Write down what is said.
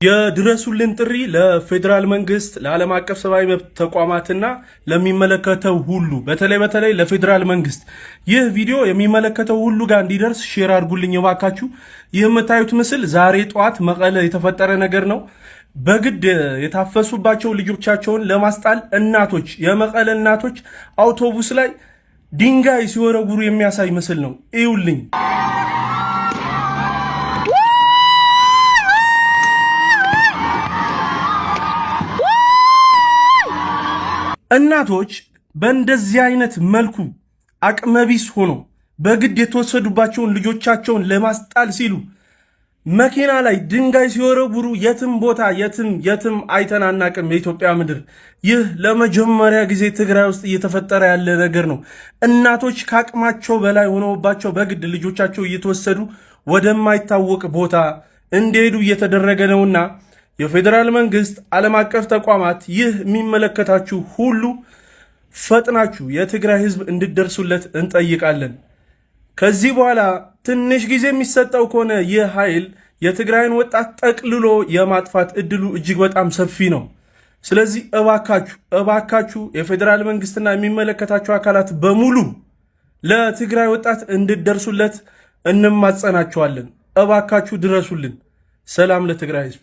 የድረሱልን ጥሪ ለፌደራል መንግስት ለዓለም አቀፍ ሰብአዊ መብት ተቋማትና ለሚመለከተው ሁሉ በተለይ ለፌደራል መንግስት ይህ ቪዲዮ የሚመለከተው ሁሉ ጋር እንዲደርስ ሼር አድርጉልኝ እባካችሁ። ይህ የምታዩት ምስል ዛሬ ጠዋት መቀለ የተፈጠረ ነገር ነው። በግድ የታፈሱባቸው ልጆቻቸውን ለማስጣል እናቶች የመቀለ እናቶች አውቶቡስ ላይ ድንጋይ ሲወረውሩ የሚያሳይ ምስል ነው። እዩልኝ። እናቶች በእንደዚህ አይነት መልኩ አቅመቢስ ሆኖ በግድ የተወሰዱባቸውን ልጆቻቸውን ለማስጣል ሲሉ መኪና ላይ ድንጋይ ሲወረውሩ የትም ቦታ የትም አይተን አናቅም። የኢትዮጵያ ምድር ይህ ለመጀመሪያ ጊዜ ትግራይ ውስጥ እየተፈጠረ ያለ ነገር ነው። እናቶች ከአቅማቸው በላይ ሆነውባቸው በግድ ልጆቻቸው እየተወሰዱ ወደማይታወቅ ቦታ እንዲሄዱ እየተደረገ ነውና የፌደራል መንግስት ዓለም አቀፍ ተቋማት ይህ የሚመለከታችሁ ሁሉ ፈጥናችሁ የትግራይ ህዝብ እንድደርሱለት እንጠይቃለን። ከዚህ በኋላ ትንሽ ጊዜ የሚሰጠው ከሆነ ይህ ኃይል የትግራይን ወጣት ጠቅልሎ የማጥፋት እድሉ እጅግ በጣም ሰፊ ነው። ስለዚህ እባካችሁ የፌደራል መንግስትና የሚመለከታችሁ አካላት በሙሉ ለትግራይ ወጣት እንድደርሱለት እንማጸናችኋለን። እባካችሁ ድረሱልን። ሰላም ለትግራይ ህዝብ።